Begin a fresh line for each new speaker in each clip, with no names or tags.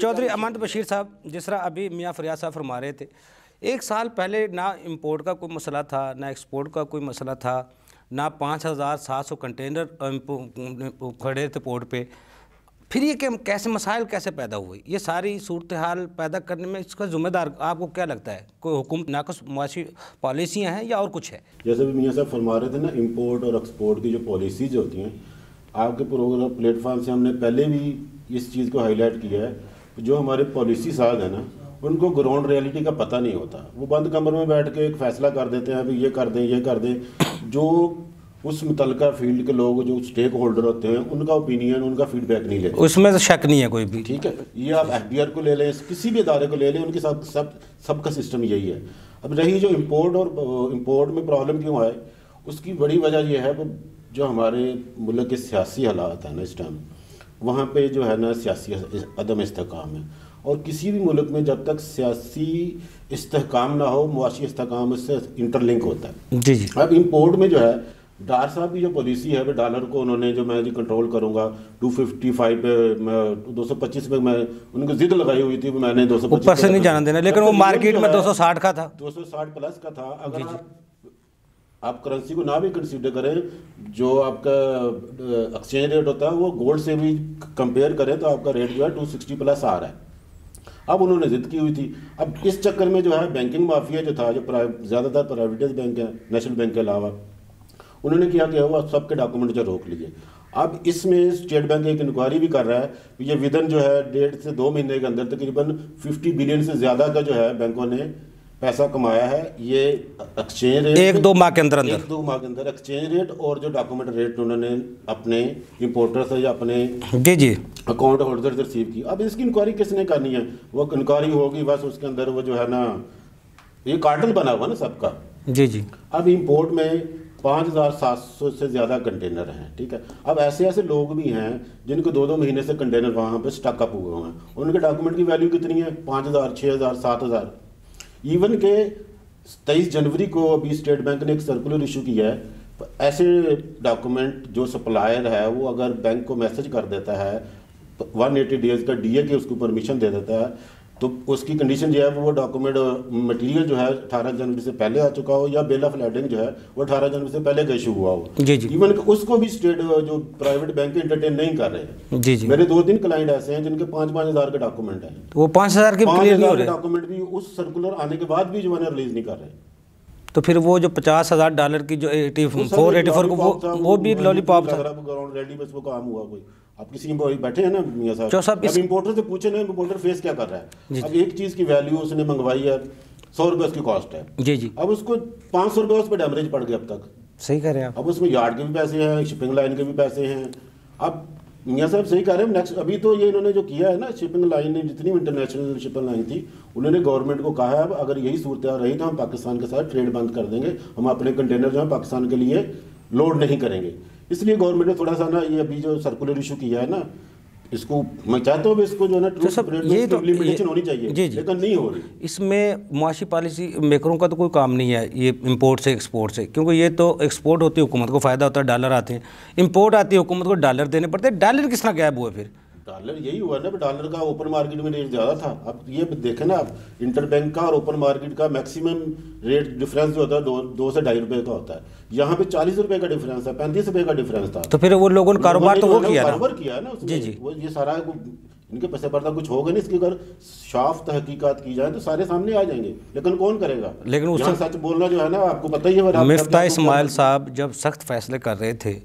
चौधरी अमन बशीर साहब, जिस तरह अभी मियाँ फरियाद साहब फरमा रहे थे, एक साल पहले ना इंपोर्ट का कोई मसला था, ना एक्सपोर्ट का कोई मसला था, ना 5,700 कंटेनर खड़े थे पोर्ट पे। फिर ये कैसे मसाइल कैसे पैदा हुए? ये सारी सूरत हाल पैदा करने में इसका जिम्मेदार आपको क्या लगता है? कोई हुकूमत नाकस मुआशी पॉलिसियाँ हैं या और कुछ है?
जैसे भी मियाँ साहब फरमा रहे थे ना, इंपोर्ट और एक्सपोर्ट की जो पॉलिसीज होती हैं, आपके प्रोग्राम प्लेटफॉर्म से हमने पहले भी इस चीज़ को हाईलाइट किया है। जो हमारे पॉलिसी साज है ना, उनको ग्राउंड रियलिटी का पता नहीं होता। वो बंद कमरे में बैठ के एक फ़ैसला कर देते हैं, अभी ये कर दें ये कर दें। जो उस मुतलका फील्ड के लोग, जो स्टेक होल्डर होते हैं, उनका ओपिनियन, उनका फीडबैक नहीं लेते।
उसमें तो शक नहीं है कोई भी।
ठीक है, ये आप FBR को ले लें, किसी भी इदारे को ले लें, उनके सबका सिस्टम यही है। अब रही जो इम्पोर्ट में प्रॉब्लम क्यों आए, उसकी बड़ी वजह यह है जो हमारे मुल्क के सियासी हालात हैं ना इस टाइम, वहाँ पे जो है ना सियासी अदम इस्तेहकाम है। और किसी भी मुल्क में जब तक सियासी इस्तेहकाम ना हो, मुआशी इस्तेहकाम उससे इंटरलिंक होता है।
जी जी।
अब इम्पोर्ट में जो है डार साहब की जो पॉलिसी है, डॉलर को उन्होंने जो मैं जी कंट्रोल करूंगा 255 पे, मैं 225 पे, मैं उनको जिद लगाई हुई थी, मैंने 225
ऊपर से नहीं जाना देना, लेकिन वो मार्केट में 260 का था,
260 प्लस का था। अगर आप करेंसी को ना भी कंसीडर करें, जो आपका एक्सचेंज रेट होता है वो गोल्ड से भी कंपेयर करें तो आपका रेट जो है 260 प्लस आ रहा है। अब उन्होंने जिद की हुई थी। अब इस चक्कर में जो है बैंकिंग माफिया जो था, जो ज़्यादातर प्राइवेटाइज बैंक है नेशनल बैंक के अलावा, उन्होंने क्या किया हुआ, सबके डॉक्यूमेंट जो रोक लिए। अब इसमें स्टेट बैंक एक इंक्वायरी भी कर रहा है। ये विदन जो है 1.5 से 2 महीने के अंदर तकरीबन 50 बिलियन से ज़्यादा का जो है बैंकों ने पैसा कमाया है। ये एक्सचेंज रेट
1-2 माह के अंदर
1-2 माह के अंदर एक्सचेंज रेट और जो डॉक्यूमेंट रेट उन्होंने अपने इंपोर्टर से या अपने
जी
अकाउंट होल्डर से रिसीव की। अब इसकी इंक्वायरी किसने करनी है? वो इंक्वायरी होगी, बस उसके अंदर वो जो है ना, ये कार्टल बना हुआ ना सबका।
जी। अब
इंपोर्ट में 5,700 से ज़्यादा कंटेनर हैं। ठीक है, अब ऐसे लोग भी हैं जिनको 2-2 महीने से कंटेनर वहाँ पे स्टक अप हुए हैं। उनके डॉक्यूमेंट की वैल्यू कितनी है? 5,000, 6,000, 7,000। इवन के 23 जनवरी को अभी स्टेट बैंक ने एक सर्कुलर इशू किया है। ऐसे डॉक्यूमेंट जो सप्लायर है वो अगर बैंक को मैसेज कर देता है, 180 डेज का DA के उसको परमिशन दे देता है, तो उसकी कंडीशन जो है वो डॉक्यूमेंट मटेरियल जो है 18 जनवरी से पहले आ चुका हो, या बिल ऑफ लैंडिंग जो है वो 18 जनवरी से पहले का इशू हुआ हो।
जी।
इवन उसको भी स्टेट जो प्राइवेट बैंक एंटरटेन नहीं कर रहे हैं।
जी।
मेरे 2-3 क्लाइंट ऐसे हैं जिनके 5-5 हज़ार के डॉक्यूमेंट हैं,
वो 5,000 के
डॉक्यूमेंट भी उस सर्कुलर आने के बाद भी जो है रिलीज नहीं कर रहे।
तो फिर वो जो $50,000 की जो 84 वो भी लॉलीपॉप था।
ग्राउंड रेडी बस वो काम हुआ। कोई आप किसी बैठे हैं ना मियां साहब, अब इंपोर्टर से पूछे ना, इंपोर्टर फेस क्या कर रहा है। अब एक चीज की वैल्यू उसने मंगवाई है, 100 रुपये उसकी कॉस्ट है। जी। अब उसको 500 रुपये उस पर डैमरेज पड़ गया अब तक।
सही कह रहे हैं आप।
अब उसमें यार्ड के भी पैसे हैं, शिपिंग लाइन के भी पैसे हैं। अब मियां साहब सही कह रहे हैं। नेक्स्ट अभी तो ये इन्होंने जो किया है ना, शिपिंग लाइन ने जितनी इंटरनेशनल शिपिंग लाइन थी, उन्होंने गवर्नमेंट को कहा है अगर यही सूरत रही तो हम पाकिस्तान के साथ ट्रेड बंद कर देंगे, हम अपने कंटेनर जो है पाकिस्तान के लिए लोड नहीं करेंगे। इसलिए गवर्नमेंट ने थोड़ा सा ना ये अभी जो सर्कुलर इशू किया है ना, इसको मैं चाहता हूँ इसको जो है ना ये तो लिमिटेशन होनी चाहिए। जी। लेकिन नहीं हो रही।
इसमें मुआशी पॉलिसी मेकरों का तो कोई काम नहीं है ये इंपोर्ट से एक्सपोर्ट से, क्योंकि ये तो एक्सपोर्ट होती है हुकूमत को फ़ायदा होता है, डॉलर आते हैं। इंपोर्ट आती है हुकूमत को डॉलर देने पड़ते हैं। डॉलर किस तरह गैप हुआ? फिर
डॉलर यही हुआ ना, डॉलर का ओपन मार्केट में रेट ज़्यादा था। अब ये देखें ना, आप इंटरबैंक का और ओपन मार्केट का मैक्सिमम रेट डिफरेंस जो होता है 2 से 2.5 रुपये का होता है। यहाँ पे 40 रुपये का डिफरेंस है, 35 रुपये का डिफरेंस था।
तो फिर वो लोगों ने कारोबार तो वो किया
है ना। जी। वो ये सारा इनके पैसे पर्दा कुछ होगा नहीं। इसकी अगर साफ तहकीकात की जाए तो सारे सामने आ जाएंगे, लेकिन कौन करेगा? लेकिन उससे सच बोलना जो है ना, आपको पता ही है।
मिफ्ता इस्माइल साहब जब सख्त फैसले कर रहे थे,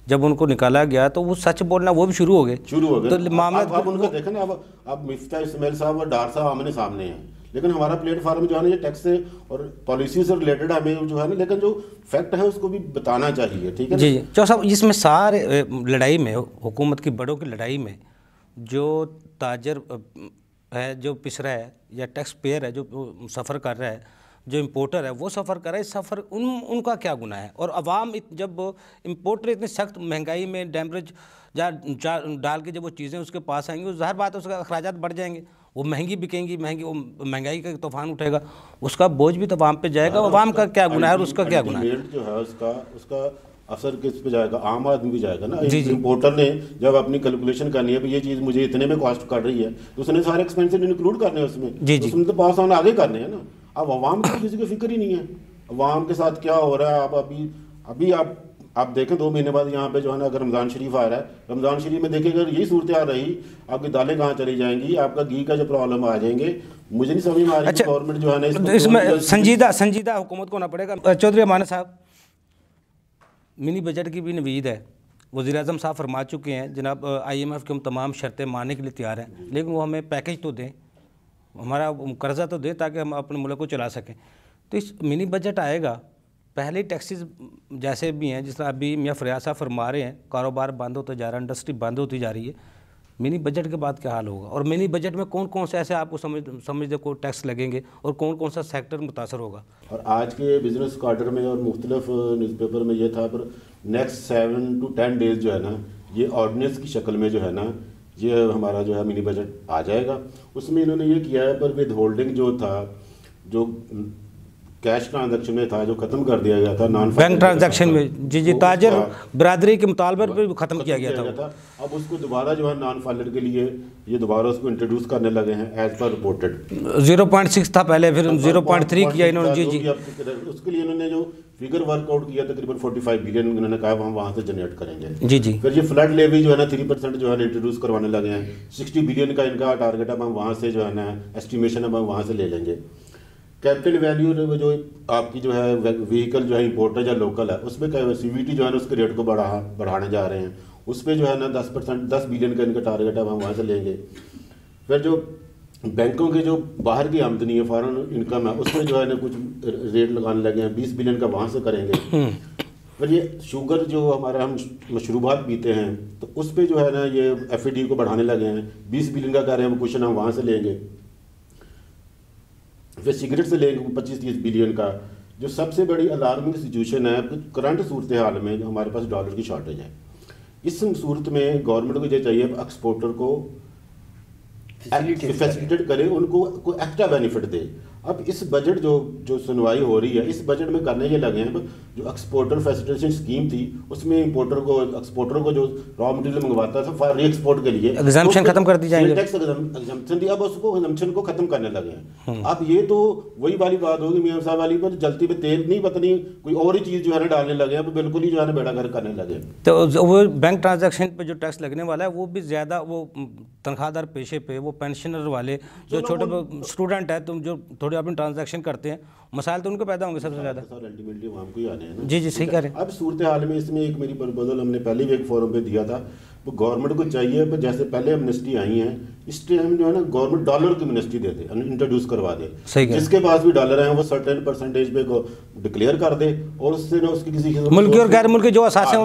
जब उनको निकाला गया तो वो सच बोलना वो भी शुरू हो गए।
तो मामला आप उनका देखें ना, अब मिफ्ता इस्माइल साहब और डार साहब आमने सामने हैं, लेकिन हमारा प्लेटफॉर्म जो है ना, ये टैक्स से और पॉलिसी से रिलेटेड हमें जो है ना, लेकिन जो फैक्ट है उसको भी बताना चाहिए। ठीक है जी।
चौधरी साहब, इसमें सारे लड़ाई में, हुकूमत की बड़ों की लड़ाई में, जो ताजर है जो पिछड़ा है, या टैक्स पेयर है जो सफ़र कर रहा है, जो इम्पोर्टर है वो सफ़र कर रहा है, सफ़र उनका क्या गुनाह है? और अवाम जब इम्पोर्टर इतनी सख्त महंगाई में डैमरेज डाल के जब वो चीज़ें उसके पास आएंगी, ज़ाहिर बात है उसका अखराजात बढ़ जाएंगे, वो महंगी बिकेंगी, वो महंगाई का तूफान उठेगा, उसका बोझ भी तो अवाम पे जाएगा। अवाम का क्या गुनाह है और उसका क्या गुनाह है?
जो है उसका अफसर किस पे जाएगा, आम आदमी भी जाएगा ना।
जी जी।
इम्पोर्टर ने जब अपनी कैलकुलेशन करनी है, ये चीज़ मुझे इतने में कॉस्ट कर रही है, तो उसने सारे एक्सपेंसेस इंक्लूड करने हैं उसमें।
जी जी।
उसमें तो पास ऑन आगे करने हैं ना। अब अवाम की किसी को फिक्र ही नहीं है अवाम के साथ क्या हो रहा है। आप अभी आप देखें 2 महीने बाद यहाँ पे जो है ना, अगर रमज़ान शरीफ आ रहा है, रमज़ान शरीफ में देखिए अगर यही सूरत आ रही, आपकी दालें कहाँ चली जाएंगी, आपका घी का जो प्रॉब्लम आ जाएंगे, मुझे नहीं समझ में आ रही।
अच्छा,
गवर्नमेंट जो है ना
इसमें संजीदा हुकूमत को होना पड़ेगा। चौधरी अमान साहब, मिनी बजट की भी नवीद है। वज़ीर-ए-आज़म साहब फरमा चुके हैं जनाब IMF की हम तमाम शर्तें मानने के लिए तैयार हैं, लेकिन वो हमें पैकेज तो दें, हमारा कर्जा तो दें ताकि हम अपने मुल्क को चला सकें। तो इस मिनी बजट आएगा, पहले टैक्सेस जैसे भी हैं, जिस तरह अभी मियां फरियाद साहब फरमा रहे हैं, कारोबार बंद होता जा रहा है, इंडस्ट्री बंद होती जा रही है, मिनी बजट के बाद क्या हाल होगा? और मिनी बजट में कौन कौन से ऐसे आपको समझ को टैक्स लगेंगे और कौन कौन सा सेक्टर मुतासर होगा?
और आज के बिजनेस क्वार्टर में और मुख्तलिफ न्यूज़पेपर में ये था, पर नेक्स्ट 7 to 10 डेज जो है ना, ये ऑर्डिनेंस की शक्ल में जो है ना, ये हमारा जो है मिनी बजट आ जाएगा। उसमें इन्होंने ये किया है, पर विद होल्डिंग जो था, जो कैश ट्रांजैक्शन में था, जो खत्म कर दिया गया था, नॉन
बैंक ट्रांजैक्शन में, जी जी, ताजर बरादरी के मुतालबे पर भी खत्म किया गया था।
अब उसको दोबारा जो है नॉन फाइलर के लिए ये दोबारा उसको इंट्रोड्यूस करने लगे हैं एज पर रिपोर्टेड।
0.6 था पहले, फिर 0.3 किया इन्होंने। जी जी।
उसके लिए इन्होंने जो फिगर वर्कआउट किया तकरीबन 45 बिलियन उन्होंने कहा हम वहाँ से जनरेट करेंगे।
जी जी।
फिर ये फ्लड लेवी जो है ना 3% जो है इंट्रोड्यूस करवाने लगे हैं। 60 बिलियन का इनका टारगेट है, हम वहाँ से जो है ना एस्टिमेशन हम वहाँ से ले लेंगे। कैपिटल वैल्यू जो आपकी जो है व्हीकल जो है इंपोर्टर या लोकल है, उसमें CVT जो है ना उसके रेट को बढ़ाने जा रहे हैं। उस पर जो है ना 10 बिलियन का इनका टारगेट है, हम वहाँ से लेंगे। फिर जो बैंकों के जो बाहर की आमदनी है, फॉरेन इनकम है, उसमें जो है ना कुछ रेट लगाने लगे हैं, 20 बिलियन का वहाँ से करेंगे। फिर ये शुगर जो हमारा हम मशरूबात पीते हैं, तो उस पर जो है ना ये FAD को बढ़ाने लगे हैं, 20 बिलियन का कह रहे हैं, वो क्वेश्चन हम वहाँ से लेंगे। फिर सिगरेट से लेंगे 25-30 बिलियन का। जो सबसे बड़ी अलार्मिंग सिचुएशन है करंट सूरत हाल में, हमारे पास डॉलर की शॉर्टेज है। इस सूरत में गवर्नमेंट को ये चाहिए एक्सपोर्टर को फैसिलिटेट करे, उनको कोई एक्स्ट्रा बेनिफिट दे। अब इस बजट जो सुनवाई हो रही है, इस बजट में करने ये लगे हैं, जो एक्सपोर्टर फैसिलिटेशन स्कीम थी, उसमें इंपोर्टर को एक्सपोर्टर को जो रॉ मटेरियल मंगवाता था फॉर री एक्सपोर्ट के लिए
एग्जाम्पशन खत्म कर दी जाएगी,
टैक्स एग्जाम्पशन दी। अब उसको एग्जाम्पशन को खत्म करने लगे हैं। अब ये तो वही वाली बात होगी मियां साहब वाली, पर जलती पे तेल नहीं, पता नहीं कोई और ही चीज़ जो है ना डालने लगे हैं, बिल्कुल ही जो है ना बेड़ा गर्क करने लगे।
तो वो बैंक ट्रांजैक्शन पे जो टैक्स लगने वाला है, वो भी ज़्यादा वो तनख्वाहदार पेशे पे, वो पेंशनर वाले जो छोटे स्टूडेंट है, तुम जो थोड़े अपनी ट्रांजैक्शन करते हैं, मसाइल तो उनको पैदा होंगे सबसे ज़्यादा।
अल्टीमेटली वहाँ को ही आने हैं ना।
जी जी, सही कह रहे हैं।
अब सूरत हाल में इसमें एक मेरी प्रपोजल हमने पहले भी एक फोरम पे दिया था, वो गवर्नमेंट को चाहिए, पर जैसे पहले एमनेस्टी आई हैं, इस टाइम जो है ना गवर्नमेंट डॉलर की एमनेस्टी दे दे, इंट्रोड्यूस करवा दे। जिसके पास भी डॉलर हैं वो सर्टेन परसेंटेज पे को डिक्लेयर कर दे, और उससे ना उसकी किसी
मुल्की और गैर मुल्की जो असास है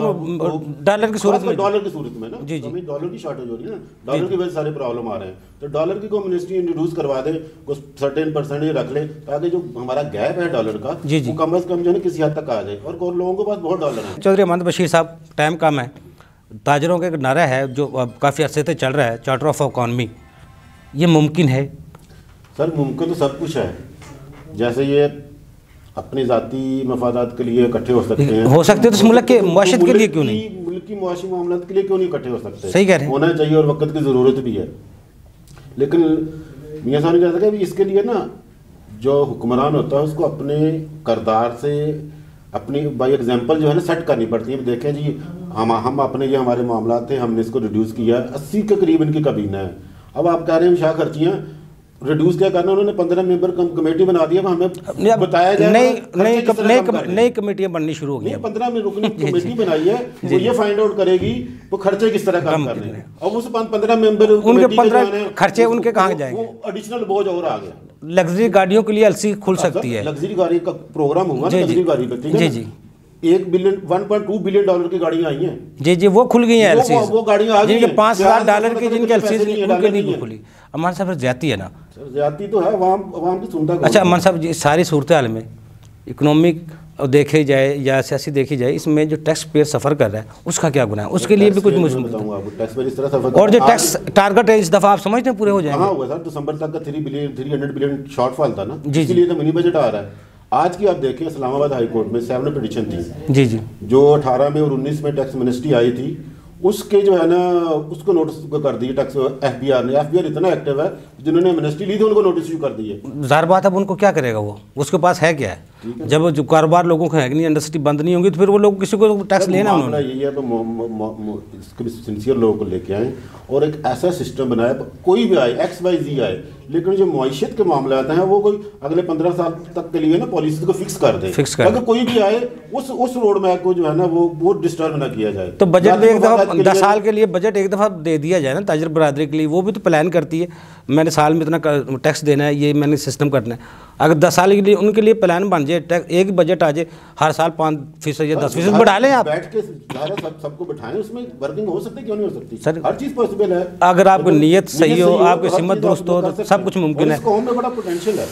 डॉलर की सूरत में,
डॉलर की सूरत में ना, जी जी, डॉलर की शॉर्टेज हो रही है ना, डॉलर की वजह से सारे प्रॉब्लम आ रहे हैं। तो डॉलर की को एमनेस्टी इंट्रोड्यूस करवा दे, कुछ सर्टेन परसेंटेज रख ले, ताकि जो हमारा गैप है डॉलर का, वो कम से कम जो है किसी हद तक आ जाए, और लोगों के पास बहुत डॉलर है।
चौधरी अहमद बशीर साहब, टाइम कम है, ताजरों का एक नारा है जो काफ़ी अरसे से चल रहा है, चार्टर ऑफ इकॉनमी, ये मुमकिन है?
सर मुमकिन तो सब कुछ है। जैसे ये अपने ज़ाती मफादात के लिए इकट्ठे हो सकते हैं,
हो सकते तो मुल्क के मुआशरत के लिए क्यों नहीं,
मुल्क की मुआशी मामलात के लिए क्यों नहीं इकट्ठे हो सकते?
सही कह रहे हैं,
होना चाहिए और वक्त की ज़रूरत भी है। लेकिन मियां साहब ने कहा था कि इसके लिए ना जो हुक्मरान होता है उसको अपने करदार से अपनी बाई एग्जांपल जो है ना सेट करनी पड़ती है। देखें जी, हम अपने ये हमारे मामला थे, हमने इसको रिड्यूस किया, 80 के करीब इनकी कबीना है। अब आप कह रहे हैं शाह खर्चियाँ रिड्यूस क्या करना, उन्होंने 15 मेंबर कमेटी बना दिया, हमें बताया जाए नई कमेटियां बननी शुरू हो गई। 15 में रुकनी कमेटी बनाई है, वो ये फाइंड आउट करेगी वो खर्चे किस तरह कम करने हैं, और उस 15 मेंबर
उनके 15 खर्चे उनके कहाँ जाएंगे,
वो एडिशनल बोझ और आ गया।
लग्जरी गाड़ियों के लिए एलसी खुल सकती है,
लग्जरी गाड़ी का प्रोग्राम हुआ ना, लग्जरी गाड़ी पे, ठीक है जी, 1.2 बिलियन डॉलर की गाड़ियां आई हैं, जी जी, वो खुल गई हैं एलसी, वो गाड़ियां आ गई हैं। 5,000 डॉलर की जिनकी एलसी उनके नहीं खुली। अमान साहब ज्यादती है ना, ज्यादती तो है, अवाम की सुनता। अच्छा अमान साहब जी, सारी सूरत हाल में इकोनॉमिक देखी जाए या सियासी देखी जाए, इसमें जो टैक्स पेयर सफ़र कर रहा है उसका क्या गुनाह है, उसके लिए भी कुछ मुश्किल बताऊंगा आपको। टैक्स पेयर इस तरह सफ़र, और जो टैक्स टारगेट है इस दफ़ा आप समझते हैं पूरे हो जाएंगे? हाँ होगा सर, दिसंबर तक का 300 बिलियन शॉर्टफॉल था ना, इसलिए तो मिनी बजट आ रहा है। आज की आप देखें इस्लामाबाद हाई कोर्ट में 7 पिटीशन थी
जी जी,
जो 18 में और 19 में टैक्स मिनिस्ट्री आई थी, उसके जो है ना उसको नोटिस कर दिए टैक्स एफबीआर ने। एफबीआर इतना एक्टिव है, जिन्होंने मिनिस्ट्री ली थी उनको नोटिस इशू कर दिए।
ज़ाहिर बात, अब उनको क्या करेगा वो, उसके पास है क्या है? जब जो कारोबार लोगों को है कि नहीं, इंडस्ट्री बंद नहीं होंगी तो फिर वो लोग किसी को टैक्स लेना उन्होंने।
यही है इसके सिंसियर लोगों को लेके आए और एक ऐसा सिस्टम बनाया, कोई भी आए XYZ आए, लेकिन जो मुआशियत के मामले आते हैं वो कोई अगले 15 साल तक के लिए ना पॉलिसी को फिक्स कर दे, अगर कोई भी आए उस रोड मैप को जो है ना वो डिस्टर्ब ना किया जाए।
तो बजट में एक दफ़ा 10 साल के लिए बजट एक दफ़ा दे दिया जाए ना ताजर बरादरी के लिए, वो भी तो प्लान करती है मैंने साल में इतना टैक्स देना है, ये मैंने सिस्टम करना है। अगर 10 साल के लिए उनके लिए प्लान बन जाए, एक बजट आ जाए, हर साल 5% या 10% बढ़ा लें आप,
बैठ के सबको बिठाएं, उसमें वर्किंग हो सकती है, क्यों नहीं हो सकती सर? हर चीज़ पॉसिबल है
अगर आपकी नीयत सही हो, आपकी सिमत दुरुस्त हो, तो सब कुछ मुमकिन है।
कौम में बड़ा पोटेंशियल है।